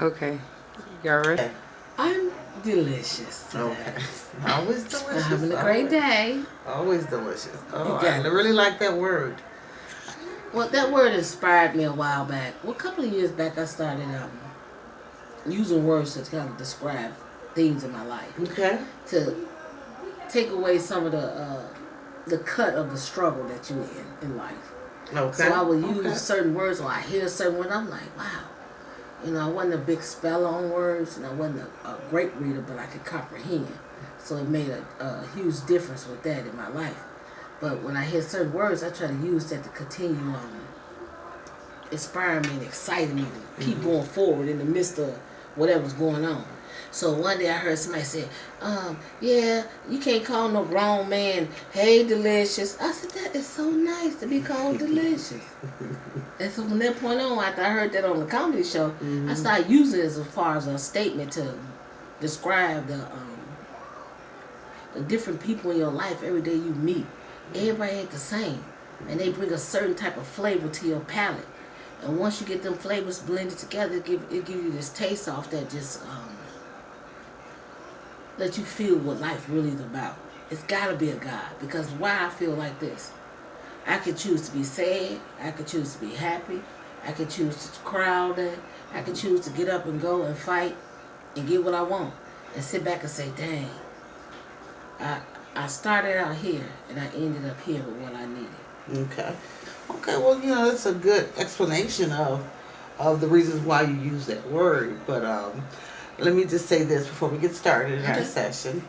Okay. Y'all ready? Okay. I'm delicious today. Okay. Always I'm delicious. having a great day. Always delicious. Oh, You got I it. really like that word. Well, that word inspired me a while back. Well, a couple of years back, I started using words to kind of describe things in my life Okay. to take away some of the cut of the struggle that you're in life. Okay. So I would use Okay. certain words, or I hear certain words. I'm like, wow. You know, I wasn't a big speller on words, and I wasn't a great reader, but I could comprehend. So it made a huge difference with that in my life. But when I hear certain words, I try to use that to continue inspiring me and exciting me to keep going forward in the midst of whatever's going on. So one day I heard somebody say, yeah, you can't call no grown man, hey, delicious. I said, that is so nice to be called delicious. And so from that point on, after I heard that on the comedy show, I started using it as far as a statement to describe the different people in your life every day you meet. Everybody ain't the same. And they bring a certain type of flavor to your palate. And once you get them flavors blended together, it give you this taste off that just let you feel what life really is about. It's got to be a God. Because why I feel like this. I could choose to be sad. I could choose to be happy. I could choose to cry all day. I could choose to get up and go and fight and get what I want. And sit back and say, dang, I started out here and I ended up here with what I needed. Okay. Okay. Well, that's a good explanation of the reasons why you use that word. But let me just say this before we get started in our session.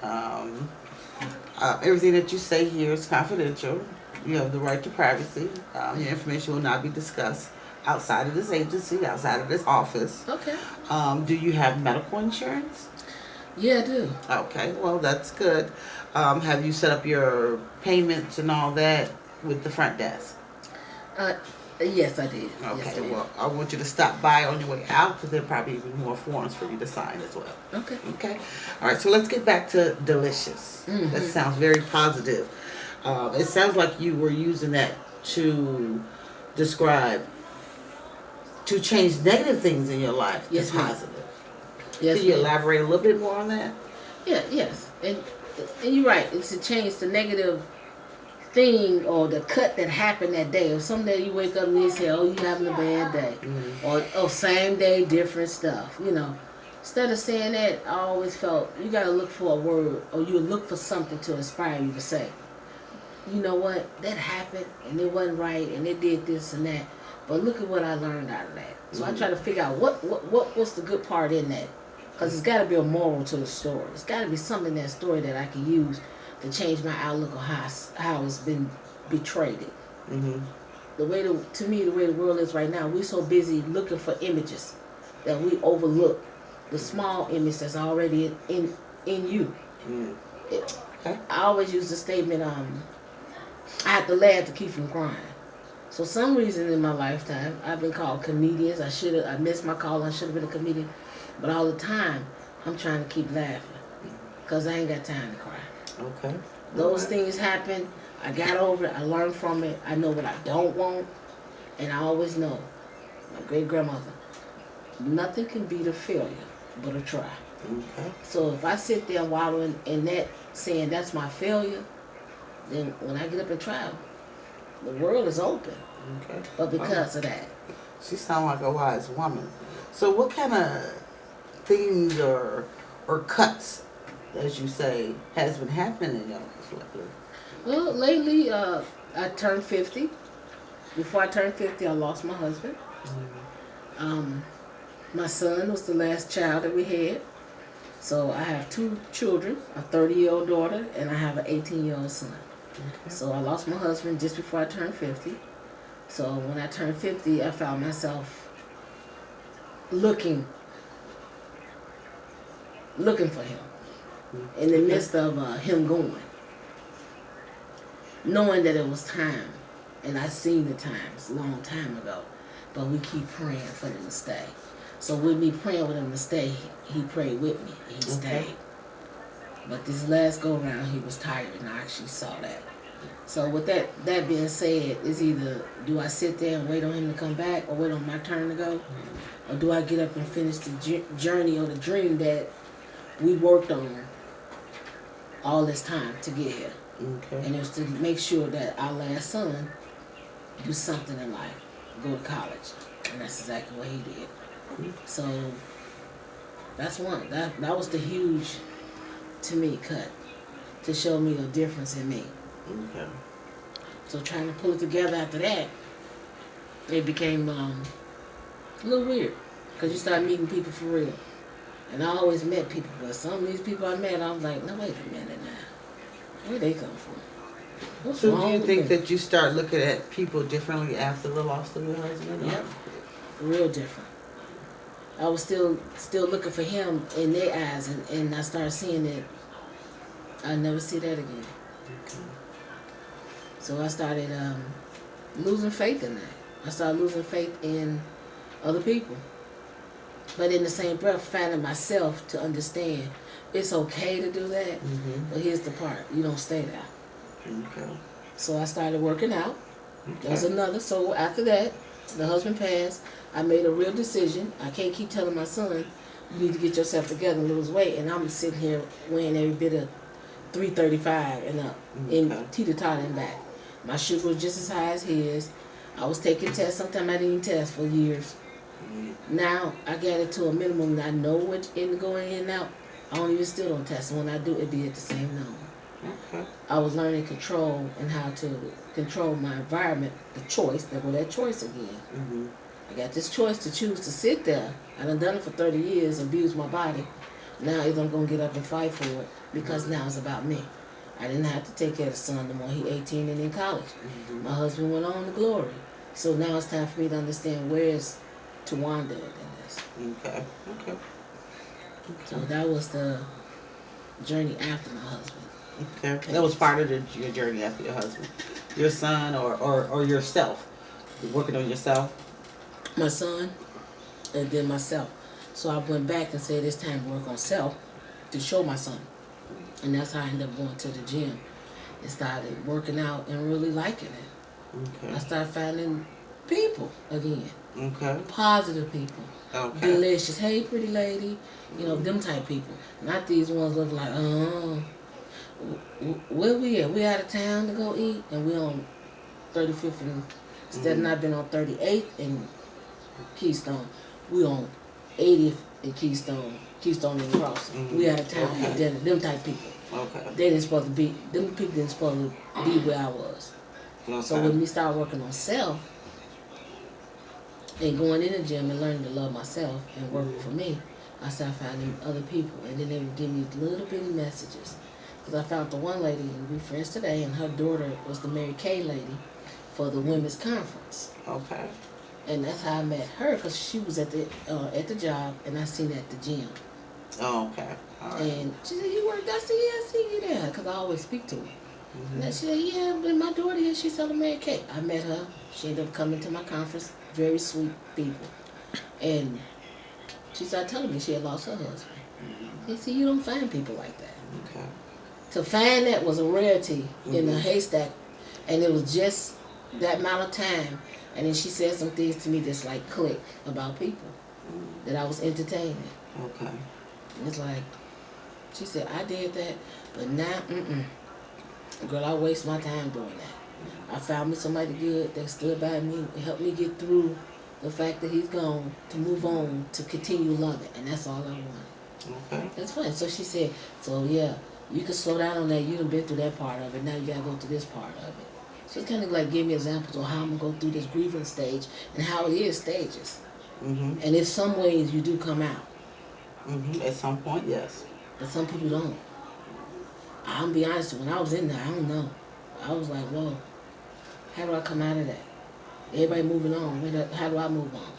Everything that you say here is confidential. You have the right to privacy. Your information will not be discussed outside of this agency, outside of this office. Okay. Do you have medical insurance? Yeah, I do. Okay, well, that's good. Have you set up your payments and all that with the front desk? Yes, I did. Okay, Yes, ma'am. well, I want you to stop by on your way out because there'll probably be more forms for you to sign as well. Okay. Okay? All right, so let's get back to delicious. That sounds very positive. It sounds like you were using that to describe, to change negative things in your life Yes, to ma'am. positive. Yes, Can you ma'am. elaborate a little bit more on that? Yeah, yes. And you're right. It's to change the negative thing or the cut that happened that day. Or someday you wake up and you say, oh, you having a bad day. Or, oh, same day, different stuff. Instead of saying that, I always felt you got to look for a word or you look for something to inspire you to say. You know what? That happened and it wasn't right and it did this and that. But look at what I learned out of that. So I try to figure out what's the good part in that. Because it's got to be a moral to the story. It's got to be something in that story that I can use to change my outlook on how it's been betrayed. Mm-hmm. The way the way the world is right now, we're so busy looking for images that we overlook the small image that's already in you. Okay. I always use the statement, I have to laugh to keep from crying. So some reason in my lifetime, I've been called comedians. I missed my call. I should have been a comedian. But all the time, I'm trying to keep laughing because I ain't got time to cry. Okay. Those things happen. I got over it. I learned from it. I know what I don't want. And I always know, my great-grandmother, nothing can beat a failure but a try. Okay. So if I sit there and wallow in that, saying that's my failure, then when I get up and try, the world is open. Okay. But because of that. She sounds like a wise woman. So what kind of things or cuts, as you say, has been happening in your life lately? Well, lately, I turned 50. Before I turned 50, I lost my husband. My son was the last child that we had. So I have 2 children, a 30-year-old daughter, and I have an 18-year-old son. Okay. So I lost my husband just before I turned 50. So when I turned 50, I found myself looking for him in the midst of him going. Knowing that it was time, and I seen the times a long time ago, but we keep praying for him to stay. So with me praying with him to stay, he prayed with me, and he stayed. But this last go round, he was tired, and I actually saw that. So with that being said, it's either do I sit there and wait on him to come back, or wait on my turn to go, or do I get up and finish the journey or the dream that we worked on all this time to get here? Okay. And it was to make sure that our last son do something in life, go to college, and that's exactly what he did. So that's one. That was the huge, to me, cut to show me a difference in me. Okay. So trying to pull it together after that, it became a little weird because you start meeting people for real. And I always met people, but some of these people I met, I was like, no, wait a minute now. Where they come from? What's So wrong do you with think me? that you start looking at people differently after the loss of your husband? Yep, real different. I was still looking for him in their eyes, and I started seeing that I'll never see that again. Okay. So I started losing faith in that. I started losing faith in other people. But in the same breath, finding myself to understand it's okay to do that, but here's the part, you don't stay there. Okay. So I started working out. Okay. There was another. So after that, the husband passed. I made a real decision. I can't keep telling my son, you need to get yourself together and lose weight. And I'm sitting here weighing every bit of 335 and up, in teeter-totter and back. My sugar was just as high as his. I was taking tests. Sometimes I didn't even test for years. Now I got it to a minimum and I know what's in going in and out. I don't even still don't test. And when I do, it be at the same number. Okay. I was learning control and how to control my environment, the choice. There go that choice again. I got this choice to choose to sit there. I done it for 30 years, abused my body. Now either I'm going to get up and fight for it because now it's about me. I didn't have to take care of the son no more. He 18 and in college. My husband went on to glory. So now it's time for me to understand where is Tawanda in this. Okay. Okay. So that was the journey after my husband. Okay. That was part of your journey after your husband. Your son or yourself. You're working on yourself? My son and then myself. So I went back and said it's time to work on self to show my son. And that's how I ended up going to the gym and started working out and really liking it. Okay. I started finding people again. Okay. Positive people. Okay. Delicious. Hey, pretty lady. You know, them type people. Not these ones looking like, where we at? We out of town to go eat, and we on 35th and instead of not being on 38th and Keystone, we on 80th and Keystone and Cross. We out of town for dinner. Them type people. Okay. They didn't supposed to be. Them people didn't supposed to be where I was. Okay. So when we started working on self and going in the gym and learning to love myself and working for me, I started finding other people, and then they would give me little bitty messages. Because I found the one lady, and we friends today, and her daughter was the Mary Kay lady for the women's conference. Okay. And that's how I met her, because she was at the job, and I seen her at the gym. Oh, okay. All right. And she said, "You work?" I said, "Yeah, I see you there," because I always speak to her. And she said, "Yeah, but my daughter here, she's selling Mary Kay." I met her. She ended up coming to my conference. Very sweet people. And she started telling me she had lost her husband. He said, "You don't find people like that." Okay. To find that was a rarity in a haystack, and it was just that amount of time. And then she said some things to me that's like click about people that I was entertaining. Okay. And it's like, she said, "I did that, but now, girl, I waste my time doing that. I found me somebody good that stood by me and helped me get through the fact that he's gone, to move on, to continue loving, and that's all I wanted." Okay. That's fine. So she said, "So yeah, you can slow down on that. You done been through that part of it. Now you gotta go through this part of it." So it's kind of like gave me examples of how I'm gonna go through this grieving stage and how it is stages. And in some ways you do come out, At some point, yes. but some people don't. I'm gonna be honest, when I was in there, I don't know. I was like, whoa, how do I come out of that? Everybody moving on. How do I move on?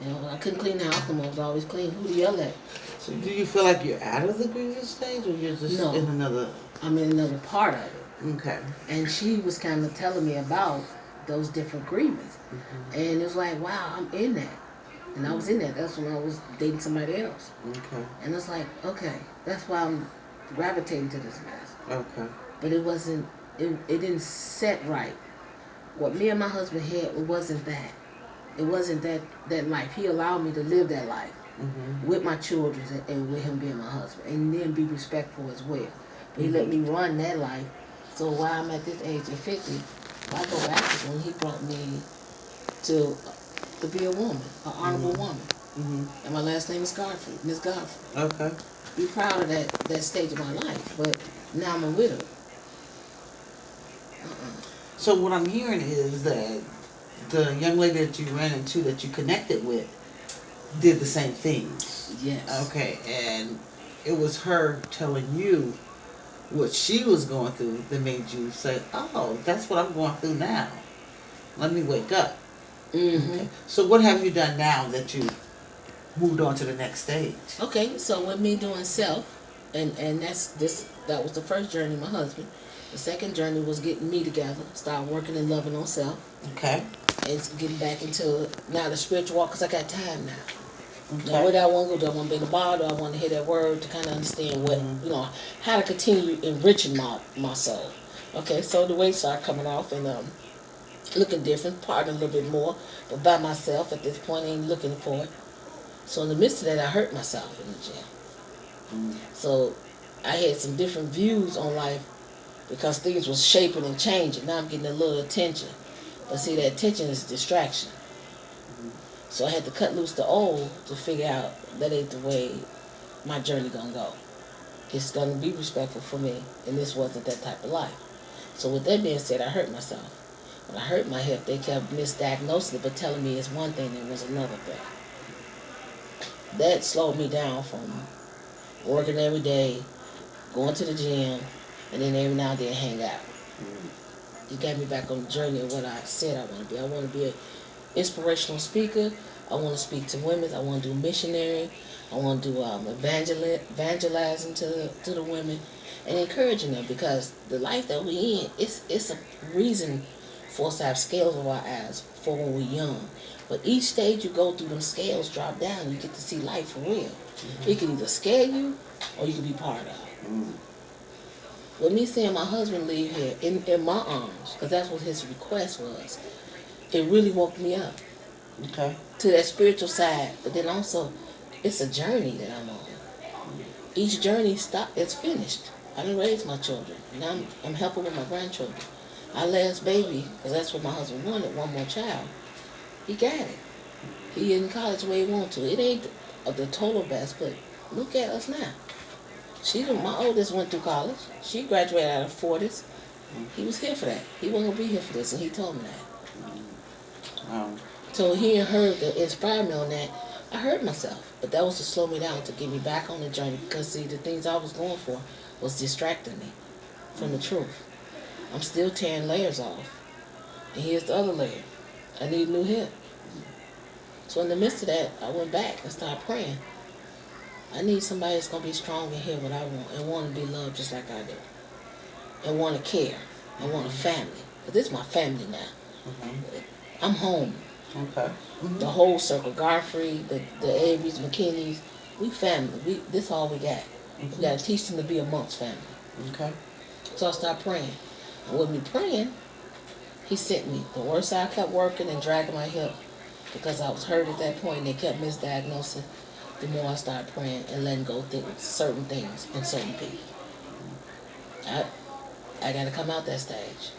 You know, I couldn't clean the house no more. I was always clean. Who to yell at? So do you feel like you're out of the grieving stage, or you're just No. in another? I'm in another part of it. Okay. And she was kind of telling me about those different grievance. And it was like, wow, I'm in that. And I was in that. That's when I was dating somebody else. Okay. And it's like, okay, that's why I'm gravitating to this mess. Okay. But it wasn't it didn't set right. What me and my husband had, it wasn't that. It wasn't that life. He allowed me to live that life with my children and with him being my husband, and then be respectful as well. But he let me run that life. So while I'm at this age of 50, I go back to when he brought me to be a woman, an honorable woman. And my last name is Godfrey, Miss Godfrey. Okay. Be proud of that stage of my life. But now I'm a widow. So what I'm hearing is that the young lady that you ran into, that you connected with, did the same things. Yes. Okay, and it was her telling you what she was going through that made you say, "Oh, that's what I'm going through now. Let me wake up." Okay. So what have you done now that you moved on to the next stage? Okay, so with me doing self, and that was the first journey, my husband. The second journey was getting me together, start working and loving on self. Okay. It's getting back into now the spiritual walk because I got time now. Okay. Now where do I want to go? Do I want to be in the bar? Do I want to hear that word to kind of understand what how to continue enriching my soul? Okay, so the weight started coming off and looking different, partying a little bit more, but by myself at this point, ain't looking for it. So in the midst of that, I hurt myself in the gym. So I had some different views on life because things was shaping and changing. Now I'm getting a little attention. But see, that attention is distraction. So I had to cut loose the old to figure out that ain't the way my journey gonna go. It's gonna be respectful for me, and this wasn't that type of life. So with that being said, I hurt myself. When I hurt my hip, they kept misdiagnosing it, but telling me it's one thing and it was another thing. That slowed me down from working every day, going to the gym, and then every now and then hang out. It got me back on the journey of what I said I want to be. I want to be an inspirational speaker. I want to speak to women. I want to do missionary. I want to do evangelizing to the women and encouraging them, because the life that we in, it's a reason for us to have scales over our eyes for when we're young. But each stage you go through, them scales drop down. You get to see life for real. It can either scare you or you can be part of it. With me seeing my husband leave here in my arms, because that's what his request was, it really woke me up. Okay. To that spiritual side. But then also, it's a journey that I'm on. Each journey it's finished. I done raised my children. Now I'm helping with my grandchildren. Our last baby, because that's what my husband wanted, one more child. He got it. He in college where he want to. It ain't the total best, but look at us now. My oldest went through college. She graduated out of 40s. He was here for that. He wasn't going to be here for this, and he told me that. So hearing her to inspire me on that, I hurt myself. But that was to slow me down, to get me back on the journey, because see, the things I was going for was distracting me from the truth. I'm still tearing layers off. And here's the other layer. I need a new hip. So in the midst of that, I went back and started praying. I need somebody that's going to be strong and hear what I want and want to be loved just like I do. And want to care and want a family. But this is my family now. I'm home. Okay. The whole circle, Gardfrey, the Averys, McKinneys, we family. This all we got. We got to teach them to be amongst family. Okay. So I started praying. And with me praying, he sent me. The worse I kept working and dragging my hip, because I was hurt at that point and they kept misdiagnosing, the more I started praying and letting go certain things and certain people. I got to come out that stage.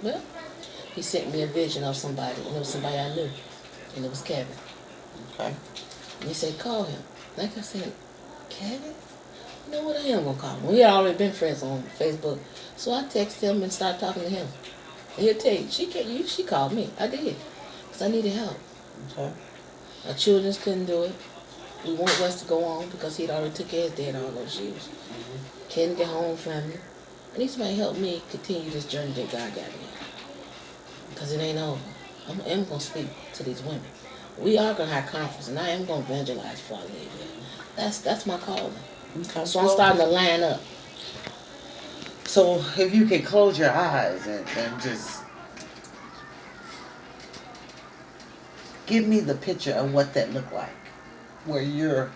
Well, he sent me a vision of somebody, and it was somebody I knew, and it was Kevin. Okay. And he said, call him. Like I said, Kevin? You know what, I am going to call him. We had already been friends on Facebook, so I texted him and started talking to him. And he'll tell you, she called me. I did, because I needed help. Okay. My children couldn't do it. We wanted Wes to go on because he'd already took care of his dad all those years. Couldn't get home family. I need somebody to help me continue this journey that God got me on. Because it ain't over. I am going to speak to these women. We are going to have conference, and I am going to evangelize before I leave here. That's my calling. Okay. So I'm starting to line up. So if you can close your eyes and just give me the picture of what that looked like, where you're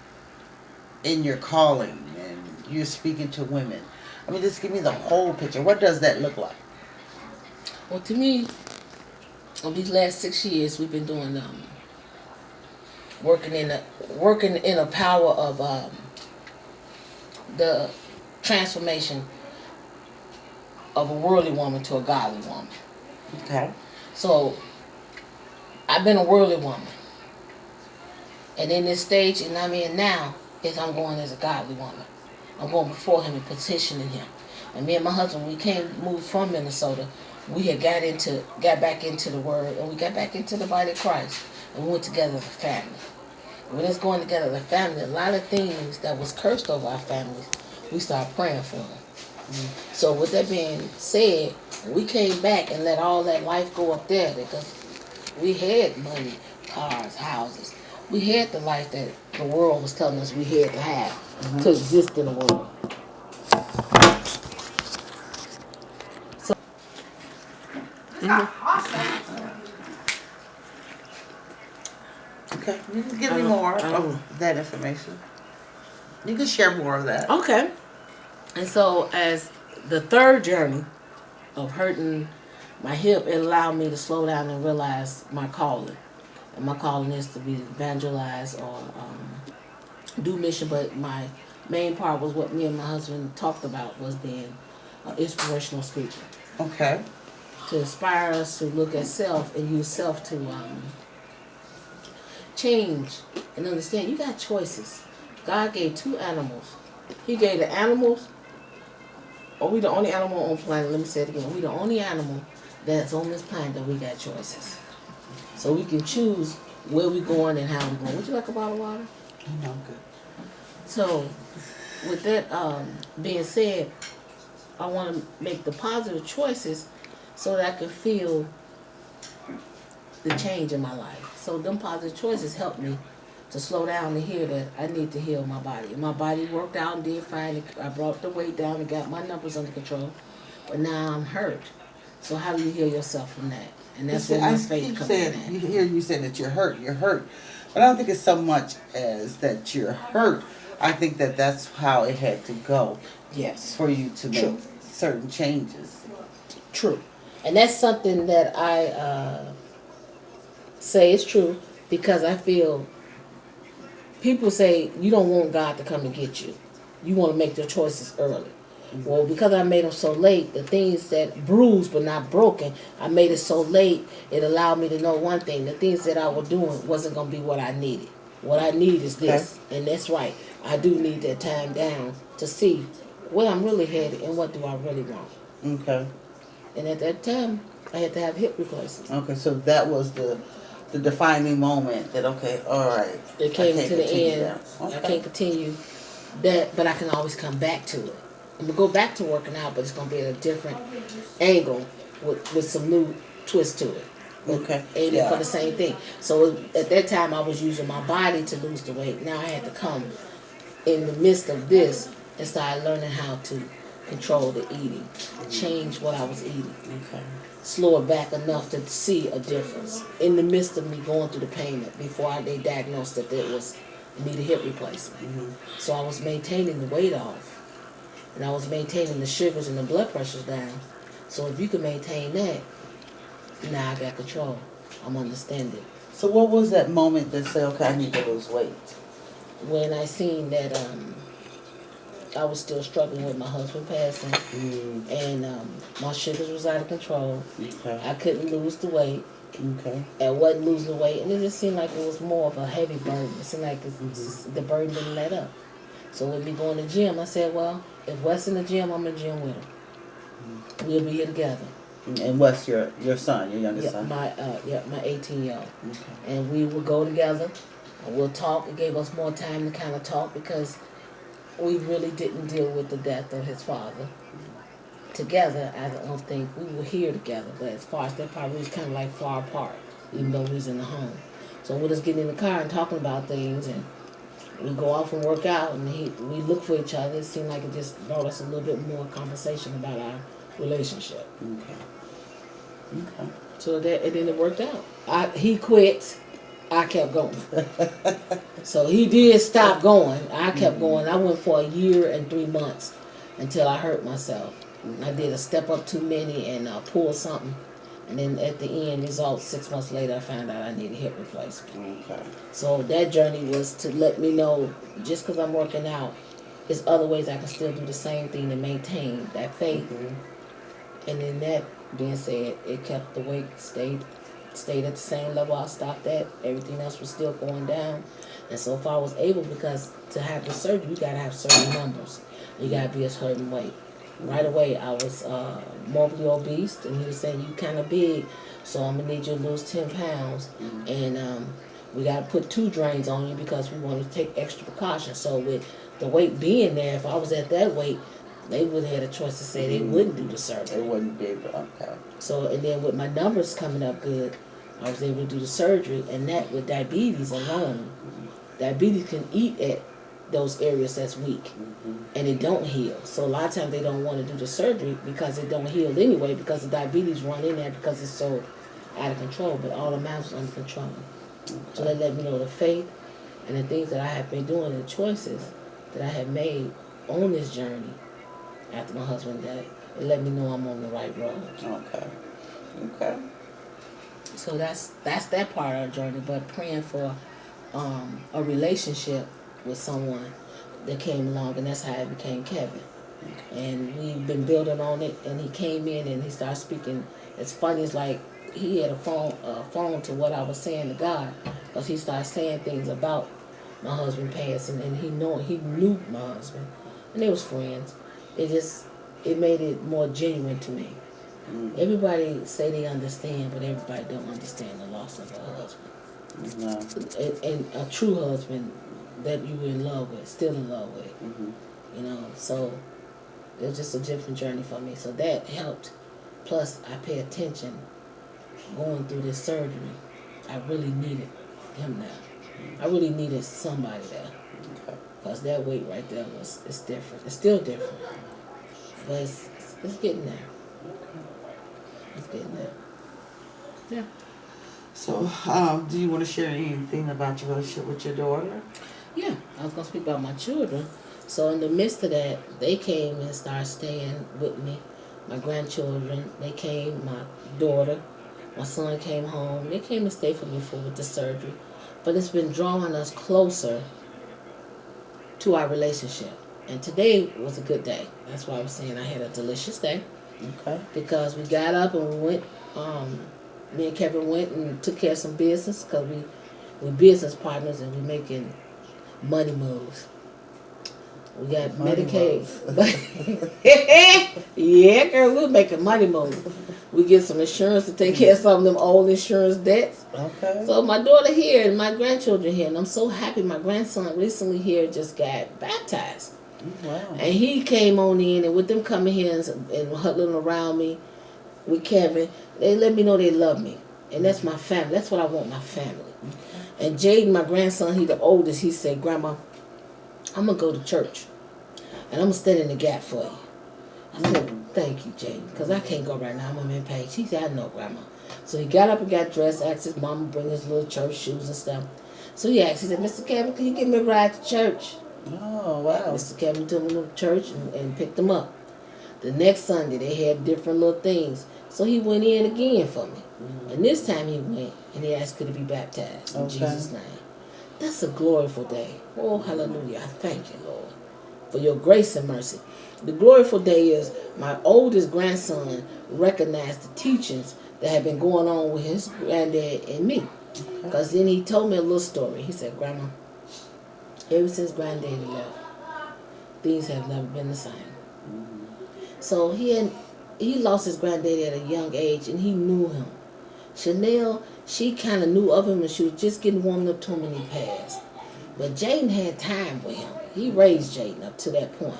in your calling and you're speaking to women. I mean, just give me the whole picture. What does that look like? Well, to me, over these last 6 years, we've been doing working in a power of the transformation of a worldly woman to a godly woman. Okay. So I've been a worldly woman, and in this stage, and I'm in now, is I'm going as a godly woman. I'm going before Him and petitioning Him. And me and my husband, we moved from Minnesota. We had got back into the Word, and we got back into the body of Christ, and we went together as a family. When it's going together as a family, a lot of things that was cursed over our families, we started praying for them. Mm-hmm. So with that being said, we came back and let all that life go up there because we had money, cars, houses. We had the life that the world was telling us we had to have to exist in the world. So, Okay, you can give me more of that information. You can share more of that. okay. And so as the third journey of hurting my hip, it allowed me to slow down and realize my calling. And my calling is to be evangelize or do mission, but my main part was what me and my husband talked about was being an inspirational speaker. Okay. To inspire us to look at self and use self to change and understand you got choices. God gave 2 animals. He gave the animals, or we the only animal on planet, let me say it again, we the only animal that's on this planet that we got choices. So we can choose where we going and how we going. Would you like a bottle of water? No, I'm good. So with that being said, I want to make the positive choices so that I can feel the change in my life. So them positive choices help me to slow down and hear that I need to heal my body. And my body worked out and did fine. I brought the weight down and got my numbers under control. But now I'm hurt. So how do you heal yourself from that? And that's where my faith comes in. You said that you're hurt. But I don't think it's so much as that you're hurt. I think that that's how it had to go. Yes. For you to make certain changes. True. And that's something that I say is true because I feel people say you don't want God to come and get you. You want to make your choices early. Mm-hmm. Well, because I made them so late, the things that bruised but not broken, I made it so late, it allowed me to know one thing. The things that I was doing wasn't going to be what I needed. What I need is this. Okay. And that's right. I do need that time down to see where I'm really headed and what do I really want. Okay. And at that time, I had to have hip replacements. Okay, so that was the defining moment that, okay, all right. It came to the end. Okay. I can't continue that, but I can always come back to it. I'm going to go back to working out, but it's going to be at a different angle with some new twist to it. Okay. Aiming for the same thing. So at that time, I was using my body to lose the weight. Now I had to come in the midst of this and start learning how to control the eating, change what I was eating. Okay. Slow it back enough to see a difference in the midst of me going through the pain before they diagnosed that it was need a hip replacement. Mm-hmm. So I was maintaining the weight off, and I was maintaining the sugars and the blood pressures down. So if you can maintain that, now I got control. I'm understanding. So what was that moment that said, okay, I need to lose weight? When I seen that I was still struggling with my husband passing, and my sugars was out of control. Okay. I couldn't lose the weight. Okay. I wasn't losing the weight, and it just seemed like it was more of a heavy burden. It seemed like the burden didn't let up. So with me going to the gym, I said, well, if Wes in the gym, I'm in the gym with him. We'll be here together. And Wes, your son, your youngest son? My 18-year-old. Okay. And we would go together, and we'll talk. It gave us more time to kind of talk because we really didn't deal with the death of his father together. I don't think we were here together, but as far as that part, we was kind of like far apart, even though we was in the home. So with us getting in the car and talking about things, and we go off and work out, and we look for each other. It seemed like it just brought us a little bit more conversation about our relationship. Okay. So and then it worked out. He quit. I kept going. So he did stop going. I kept going. I went for 1 year and 3 months until I hurt myself. I did a step up too many and pulled something And then at the end result, 6 months later, I found out I needed hip replacement. Okay. So that journey was to let me know, just because I'm working out, there's other ways I can still do the same thing to maintain that faith. Mm-hmm. And then that being said, it kept the weight stayed at the same level I stopped at. Everything else was still going down. And so if I was able, because to have the surgery, you gotta have certain numbers. You gotta be a certain weight. Right away, I was morbidly obese, and he was saying, you kind of big, so I'm gonna need you to lose 10 pounds. Mm-hmm. And we gotta put 2 drains on you because we want to take extra precautions. So with the weight being there, if I was at that weight, they would have had a choice to say they wouldn't do the surgery. They wouldn't be able. Okay. So, and then with my numbers coming up good, I was able to do the surgery, and that with diabetes alone, diabetes can eat at those areas that's weak, and it don't heal. So a lot of times they don't want to do the surgery because it don't heal anyway, because the diabetes run in there because it's so out of control, but all the amounts are under control. Okay. So they let me know the faith and the things that I have been doing, the choices that I have made on this journey after my husband died. It let me know I'm on the right road. Okay. Okay. So that's that part of our journey. But praying for a relationship with someone that came along, and that's how it became Kevin. And we've been building on it. And he came in and he started speaking. It's funny. It's like he had a phone to what I was saying to God, because he started saying things about my husband passing, and he knew my husband, and they was friends. It made it more genuine to me. Mm-hmm. Everybody say they understand, but everybody don't understand the loss of a husband. No. And a true husband that you were in love with, still in love with. Mm-hmm. You know, so it was just a different journey for me. So that helped. Plus, I pay attention going through this surgery. I really needed him now. I really needed somebody there. Okay. Because that weight right there it's different. It's still different. But it's getting there. It's getting there. Yeah. So, do you want to share anything about your relationship with your daughter? Yeah, I was going to speak about my children. So in the midst of that, they came and started staying with me. My grandchildren, they came, my daughter, my son came home. They came to stay for me with the surgery. But it's been drawing us closer to our relationship. And today was a good day. That's why I was saying I had a delicious day. Okay. Because we got up and we went, me and Kevin went and took care of some business, because we're business partners and we're making money moves. We got Medicaid. Yeah, girl, we're making money moves. We get some insurance to take care of some of them old insurance debts. Okay. So my daughter here and my grandchildren here, and I'm so happy. My grandson recently here just got baptized. Wow. And he came on in, and with them coming here and huddling around me with Kevin, they let me know they love me. And that's my family. That's what I want, my family. Okay. And Jaden, my grandson, he the oldest, he said, Grandma, I'm going to go to church. And I'm going to stand in the gap for you. I said, thank you, Jaden, because I can't go right now. I'm in pain. He said, I know, Grandma. So he got up and got dressed, asked his mama to bring his little church shoes and stuff. So he asked, he said, Mr. Kevin, can you give me a ride to church? Oh, wow. Mr. Kevin took him to church and picked him up. The next Sunday, they had different little things. So he went in again for me. Mm-hmm. And this time he went and he asked, could he be baptized in Jesus' name? That's a gloriful day. Oh, hallelujah. I thank you, Lord, for your grace and mercy. The gloriful day is my oldest grandson recognized the teachings that had been going on with his granddad and me. Because then he told me a little story. He said, Grandma, ever since Granddaddy left, things have never been the same. Mm-hmm. So he lost his granddaddy at a young age, and he knew him. Chanel, she kind of knew of him, and she was just getting warmed up to him when he passed. But Jaden had time with him. He raised Jaden up to that point.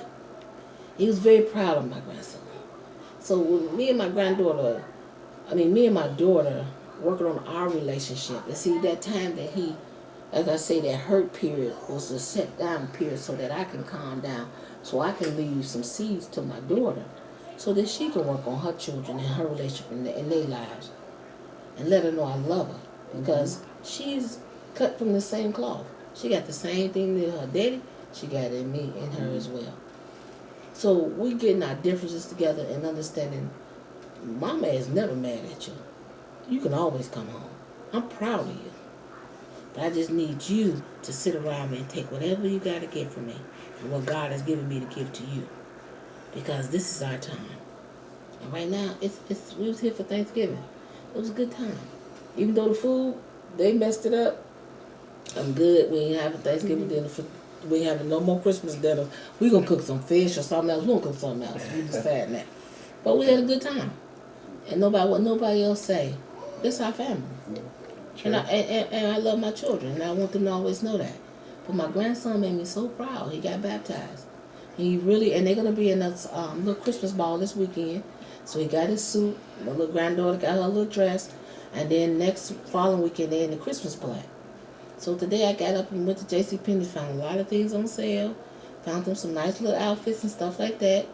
He was very proud of my grandson. So with me and my daughter working on our relationship, and see that time that he, like I say, that hurt period was a set down period so that I can calm down, so I can leave some seeds to my daughter so that she can work on her children and her relationship in their lives and let her know I love her, because she's cut from the same cloth. She got the same thing that her daddy, she got it in me and her as well. So we getting our differences together and understanding Mama is never mad at you. You can always come home. I'm proud of you. But I just need you to sit around me and take whatever you got to get from me and what God has given me to give to you. Because this is our time. And right now, we was here for Thanksgiving. It was a good time. Even though the food, they messed it up, I'm good. We ain't having Thanksgiving dinner. We ain't having no more Christmas dinner. We going to cook some fish or something else. We going to cook something else. We decided that. But we had a good time. And what nobody else say. It's our family. And I love my children, and I want them to always know that. But my grandson made me so proud. He got baptized. He really, and they're going to be in a little Christmas ball this weekend. So he got his suit. My little granddaughter got her little dress. And then following weekend, they're in the Christmas play. So today I got up and went to JCPenney, found a lot of things on sale. Found them some nice little outfits and stuff like that.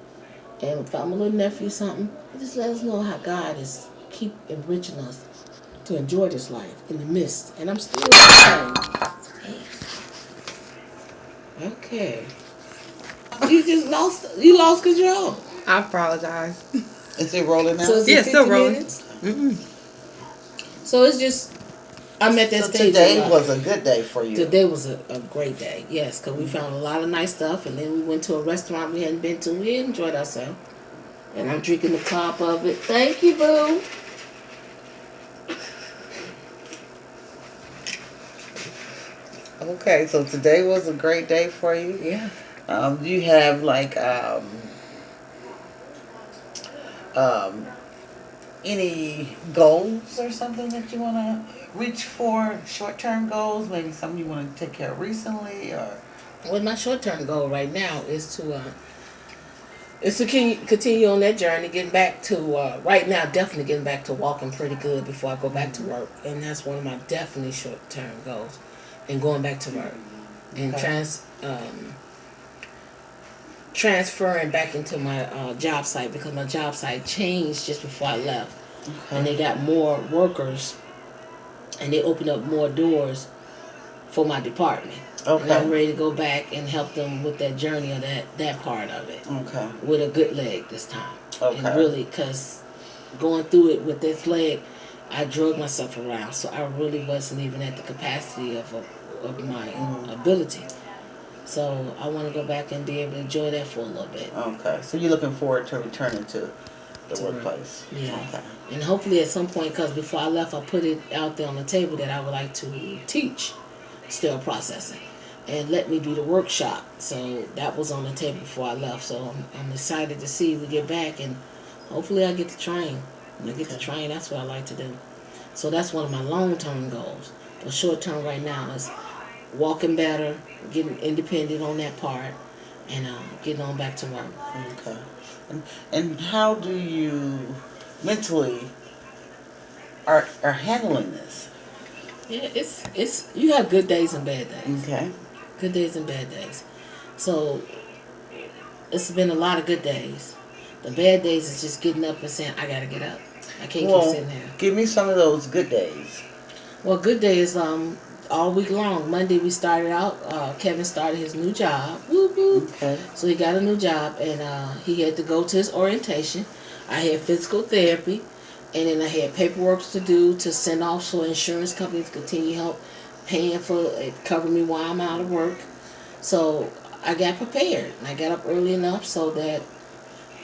And found my little nephew something. And just let us know how God is keep enriching us to enjoy this life in the midst. And I'm still trying. Okay. You lost control. I apologize. Is it rolling now? So is it Yeah, 50 still rolling. minutes? So it's just, I'm at that So stage. today was a good day for you. Today was a great day, yes, because we found a lot of nice stuff, and then we went to a restaurant we hadn't been to. We enjoyed ourselves. And I'm drinking the top of it. Thank you, boo. Okay, so today was a great day for you. Yeah. Do you have like any goals or something that you want to reach for? Short-term goals, maybe something you want to take care of recently, or? Well, my short-term goal right now is to continue on that journey, getting back to right now, definitely getting back to walking pretty good before I go back to work, and that's one of my definitely short-term goals, and going back to work, and transferring back into my job site, because my job site changed just before I left, and they got more workers, and they opened up more doors for my department. Okay. And I'm ready to go back and help them with that journey of that part of it. Okay. With a good leg this time. Okay. And really, because going through it with this leg, I drug myself around, so I really wasn't even at the capacity of my ability. So I want to go back and be able to enjoy that for a little bit. Okay. So you're looking forward to returning to the workplace. Yeah. Okay. And hopefully at some point, because before I left, I put it out there on the table that I would like to teach still processing. And let me do the workshop. So that was on the table before I left. So I'm excited to see we get back, and hopefully I get to train. When I get to train, that's what I like to do. So that's one of my long-term goals. But short-term right now is walking better, getting independent on that part, and getting on back to work. Okay. And how do you mentally are handling this? Yeah, it's you have good days and bad days. Okay. Good days and bad days. So it's been a lot of good days. The bad days is just getting up and saying, I gotta get up. I can't keep sitting there. Give me some of those good days. Well, good days, all week long. Monday we started out, Kevin started his new job. Whoop, whoop. Okay. So he got a new job, and he had to go to his orientation. I had physical therapy, and then I had paperwork to do to send off so insurance companies continue help paying for it, cover me while I'm out of work. So I got prepared, and I got up early enough so that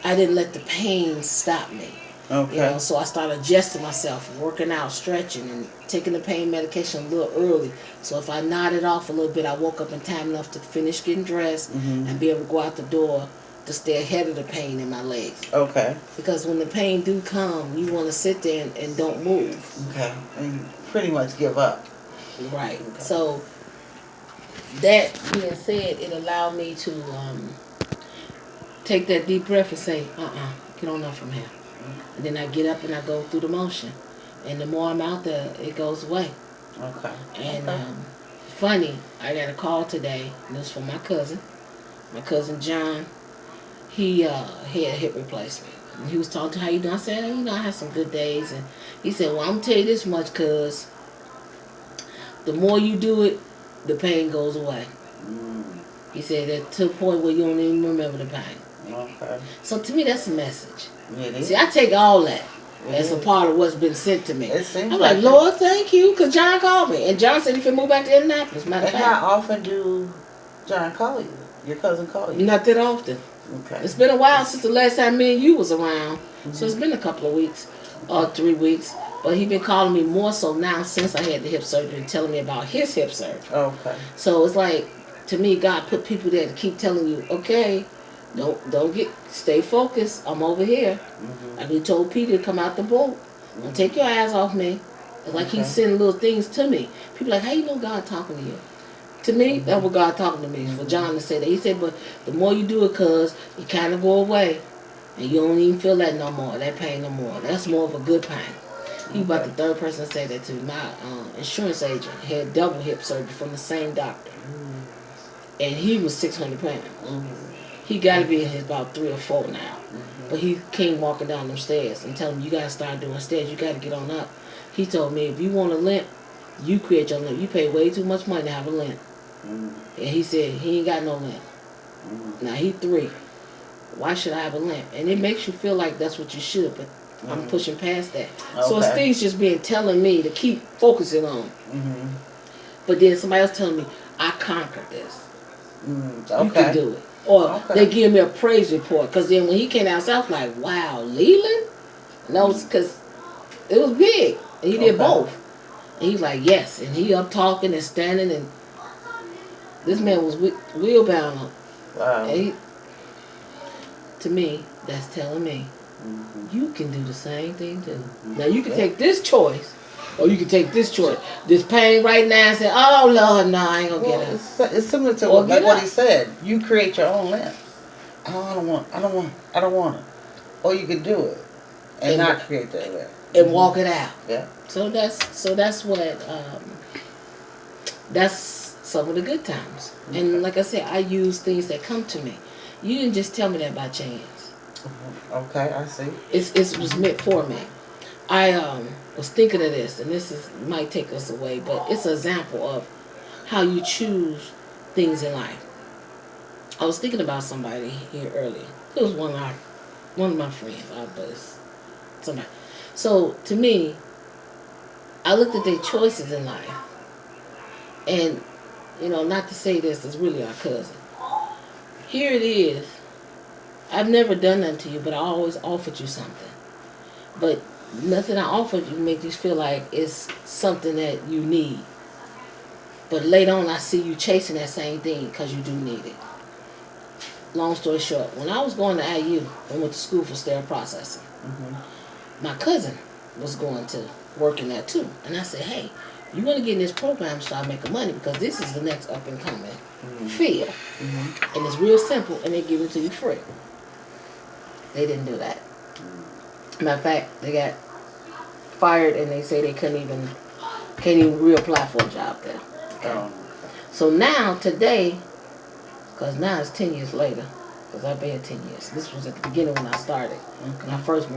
I didn't let the pain stop me. Okay. You know, so I started adjusting myself, working out, stretching, and taking the pain medication a little early. So if I nodded off a little bit, I woke up in time enough to finish getting dressed and be able to go out the door to stay ahead of the pain in my legs. Okay. Because when the pain do come, you want to sit there and don't move. Okay. And pretty much give up. Right. Okay. So that being said, it allowed me to take that deep breath and say, get on up from here. And then I get up and I go through the motion. And the more I'm out there, it goes away. Okay. And funny, I got a call today, and this was from my cousin. My cousin John, he had a hip replacement. And he was talking to how you doing. I said, I had some good days. And he said, well, I'm going to tell you this much, cuz the more you do it, the pain goes away. He said that to the point where you don't even remember the pain. Okay. So to me, that's a message. It is. See, I take all that. As a part of what's been sent to me. It seems I'm like like, Lord, thank you, because John called me. And John said he could move back to Indianapolis. Matter of And fact. how often do John call you? Your cousin call you? Not that often. Okay. It's been a while since the last time me and you was around. So it's been a couple of weeks, or 3 weeks. But he been calling me more so now since I had the hip surgery, telling me about his hip surgery. Okay. So it's like, to me, God put people there to keep telling you, okay, stay focused. I'm over here. Like he told Peter to come out the boat. Don't take your eyes off me. It's like he's sending little things to me. People like, how you know God talking to you? To me, that's what God talking to me. For John to say that. He said, but the more you do it, cuz you kind of go away. And you don't even feel that no more, that pain no more. That's more of a good pain. He about the third person to say that to me. My insurance agent had double hip surgery from the same doctor. And he was 600 pounds. He got to be about 3 or 4 now. But he came walking down them stairs and telling me, you got to start doing stairs. You got to get on up. He told me, if you want a limp, you create your limp. You pay way too much money to have a limp. And he said, he ain't got no limp. Now, he 3. Why should I have a limp? And it makes you feel like that's what you should, but I'm pushing past that. So it's things just being telling me to keep focusing on. But then somebody else telling me, I conquered this. You can do it. Or they give me a praise report. Because then when he came outside, I was like, wow, Leland? No, because it was big. And he did both. And he's like, yes. And he up talking and standing. And this man was wheelbound. Wow. And to me, that's telling me, you can do the same thing too. Now you can take this choice, or you can take this choice. This pain right now and say, oh Lord, no, I ain't gonna get up. It's similar to what he said. You create your own limp. I don't want it. Or you could do it and not create that limp. And walk it out. Yeah. So that's what that's some of the good times. And like I said, I use things that come to me. You didn't just tell me that by chance. Okay, I see. It was meant for me. I was thinking of this, and might take us away, but it's an example of how you choose things in life. I was thinking about somebody here earlier. It was one of my friends. But it's somebody. So to me, I looked at their choices in life, and not to say this is really our cousin. Here it is. I've never done nothing to you, but I always offered you something. But nothing I offered you makes you feel like it's something that you need. But later on, I see you chasing that same thing because you do need it. Long story short, when I was going to IU, I went to school for sterile processing. My cousin was going to work in that too. And I said, hey, you want to get in this program so I make money, because this is the next up and coming field. And it's real simple, and they give it to you free. They didn't do that. Matter of fact, they got fired, and they say they can't even reapply for a job there. Okay? So now, today, because now it's 10 years later, because I've been 10 years. This was at the beginning when I started. When I first moved.